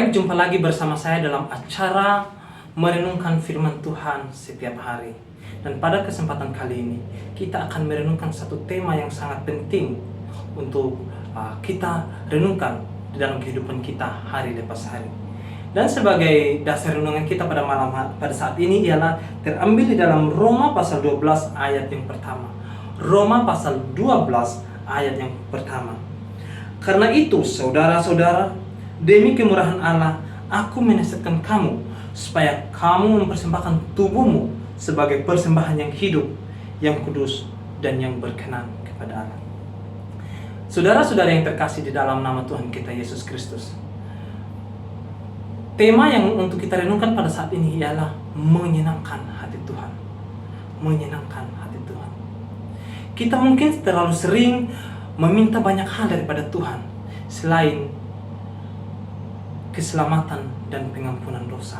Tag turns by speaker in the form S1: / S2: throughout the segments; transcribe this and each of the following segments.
S1: Baik, jumpa lagi bersama saya dalam acara merenungkan firman Tuhan setiap hari. Dan pada kesempatan kali ini, kita akan merenungkan satu tema yang sangat penting untuk kita renungkan di dalam kehidupan kita hari lepas hari. Dan sebagai dasar renungan kita pada saat ini ialah terambil di dalam Roma pasal 12 ayat yang pertama. Roma pasal 12 ayat yang pertama. Karena itu, saudara-saudara, demi kemurahan Allah, aku menasihatkan kamu supaya kamu mempersembahkan tubuhmu sebagai persembahan yang hidup, yang kudus, dan yang berkenan kepada Allah. Saudara-saudara yang terkasih di dalam nama Tuhan kita Yesus Kristus, tema yang untuk kita renungkan pada saat ini ialah menyenangkan hati Tuhan. Menyenangkan hati Tuhan. Kita mungkin terlalu sering meminta banyak hal daripada Tuhan selain keselamatan dan pengampunan dosa.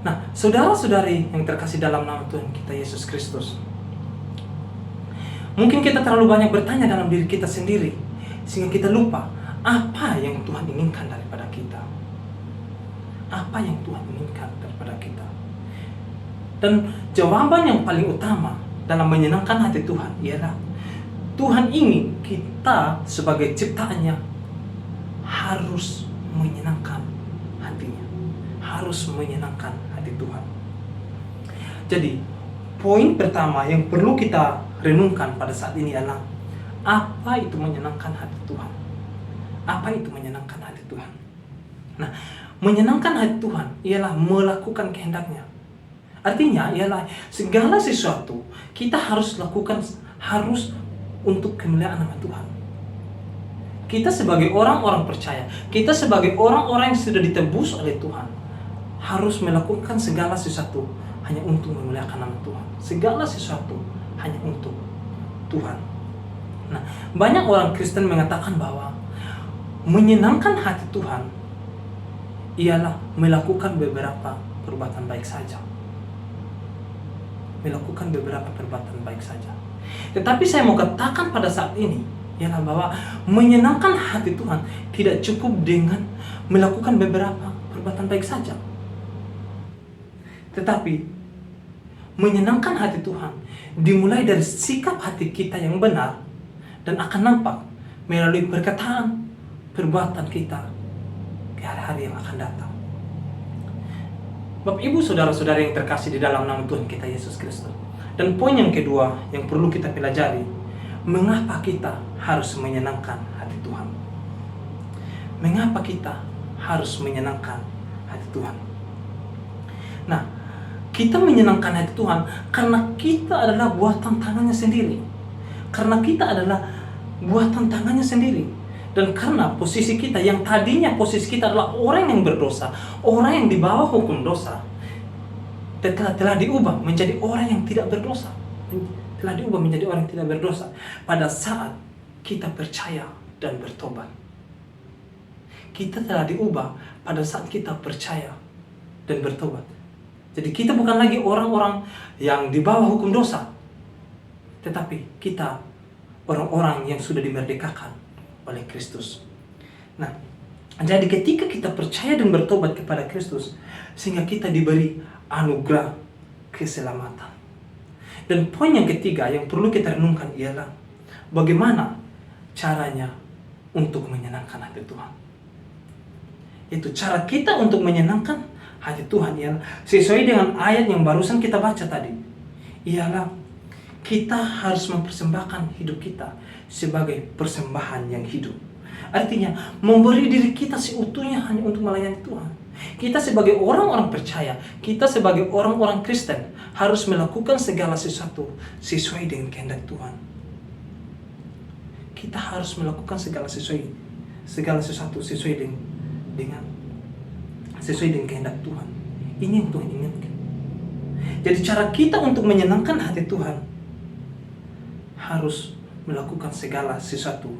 S1: Nah, saudara-saudari yang terkasih dalam nama Tuhan kita Yesus Kristus, mungkin kita terlalu banyak bertanya dalam diri kita sendiri sehingga kita lupa apa yang Tuhan inginkan daripada kita. Apa yang Tuhan inginkan daripada kita. Dan jawaban yang paling utama dalam menyenangkan hati Tuhan ialah Tuhan ingin kita sebagai ciptaannya harus menyenangkan hatinya, harus menyenangkan hati Tuhan. Jadi, poin pertama yang perlu kita renungkan pada saat ini adalah apa itu menyenangkan hati Tuhan? Apa itu menyenangkan hati Tuhan? Nah, menyenangkan hati Tuhan ialah melakukan kehendaknya. Artinya ialah segala sesuatu kita harus lakukan harus untuk kemuliaan nama Tuhan. Kita sebagai orang-orang percaya, kita sebagai orang-orang yang sudah ditebus oleh Tuhan, harus melakukan segala sesuatu hanya untuk memuliakan nama Tuhan. Segala sesuatu hanya untuk Tuhan. Nah, banyak orang Kristen mengatakan bahwa menyenangkan hati Tuhan ialah melakukan beberapa perbuatan baik saja. Melakukan beberapa perbuatan baik saja. Tetapi saya mau katakan pada saat ini ialah bahwa menyenangkan hati Tuhan tidak cukup dengan melakukan beberapa perbuatan baik saja. Tetapi menyenangkan hati Tuhan dimulai dari sikap hati kita yang benar dan akan nampak melalui perkataan, perbuatan kita di hari-hari yang akan datang. Bapak Ibu saudara-saudara yang terkasih di dalam nama Tuhan kita Yesus Kristus. Dan poin yang kedua yang perlu kita pelajari, mengapa kita harus menyenangkan hati Tuhan? Mengapa kita harus menyenangkan hati Tuhan? Nah, kita menyenangkan hati Tuhan karena kita adalah buatan tangannya sendiri. Karena kita adalah buatan tangannya sendiri. Dan karena posisi kita yang tadinya posisi kita adalah orang yang berdosa, orang yang di bawah hukum dosa, telah diubah menjadi orang yang tidak berdosa. Telah diubah menjadi orang yang tidak berdosa pada saat kita percaya dan bertobat. Kita telah diubah pada saat kita percaya dan bertobat. Jadi kita bukan lagi orang-orang yang di bawah hukum dosa, tetapi kita orang-orang yang sudah dimerdekakan oleh Kristus. Nah, jadi ketika kita percaya dan bertobat kepada Kristus, sehingga kita diberi anugerah keselamatan. Dan poin yang ketiga yang perlu kita renungkan ialah bagaimana caranya untuk menyenangkan hati Tuhan. Itu cara kita untuk menyenangkan hati Tuhan ialah sesuai dengan ayat yang barusan kita baca tadi. Ialah kita harus mempersembahkan hidup kita sebagai persembahan yang hidup. Artinya memberi diri kita seutuhnya hanya untuk melayani Tuhan. Kita sebagai orang-orang percaya, kita sebagai orang-orang Kristen harus melakukan segala sesuatu sesuai dengan kehendak Tuhan. Kita harus melakukan segala sesuatu sesuai dengan kehendak Tuhan. Ini yang Tuhan inginkan. Jadi cara kita untuk menyenangkan hati Tuhan harus melakukan segala sesuatu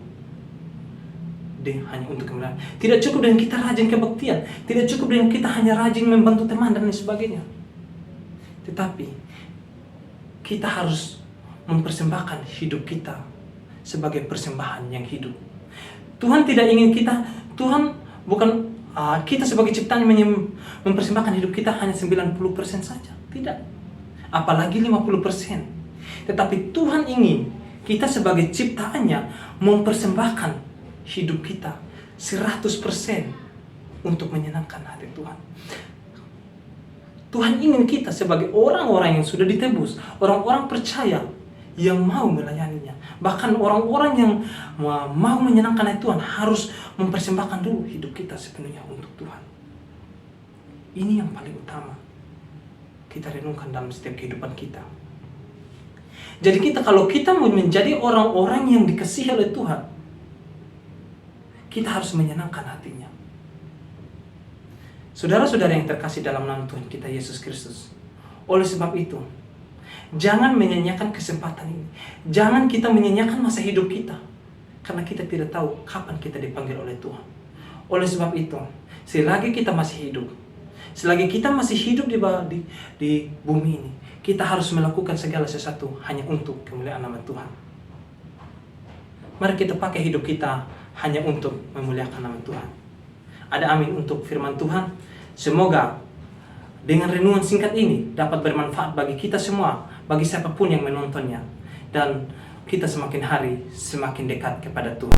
S1: hanya untuk kemuliaan. Tidak cukup dengan kita rajin kebaktian, tidak cukup dengan kita hanya rajin membantu teman dan lain sebagainya. Tetapi kita harus mempersembahkan hidup kita sebagai persembahan yang hidup. Tuhan tidak ingin kita, Tuhan bukan kita sebagai ciptaan mempersembahkan hidup kita hanya 90% saja. Tidak. Apalagi 50%. Tetapi Tuhan ingin kita sebagai ciptaannya mempersembahkan hidup kita 100% untuk menyenangkan hati Tuhan. Tuhan ingin kita sebagai orang-orang yang sudah ditebus, orang-orang percaya yang mau melayaninya. Bahkan orang-orang yang mau menyenangkan hati Tuhan harus mempersembahkan dulu hidup kita sepenuhnya untuk Tuhan. Ini yang paling utama kita renungkan dalam setiap kehidupan kita. Jadi kalau kita mau menjadi orang-orang yang dikasihi oleh Tuhan, kita harus menyenangkan hatinya. Saudara-saudara yang terkasih dalam nama Tuhan kita Yesus Kristus, oleh sebab itu, jangan menyanyiakan kesempatan ini. Jangan kita menyanyiakan masa hidup kita, karena kita tidak tahu kapan kita dipanggil oleh Tuhan. Oleh sebab itu, selagi kita masih hidup, selagi kita masih hidup di bumi ini, kita harus melakukan segala sesuatu hanya untuk kemuliaan nama Tuhan. Mari kita pakai hidup kita hanya untuk memuliakan nama Tuhan. Ada amin untuk firman Tuhan. Semoga dengan renungan singkat ini dapat bermanfaat bagi kita semua, bagi siapapun yang menontonnya, dan kita semakin hari semakin dekat kepada Tuhan.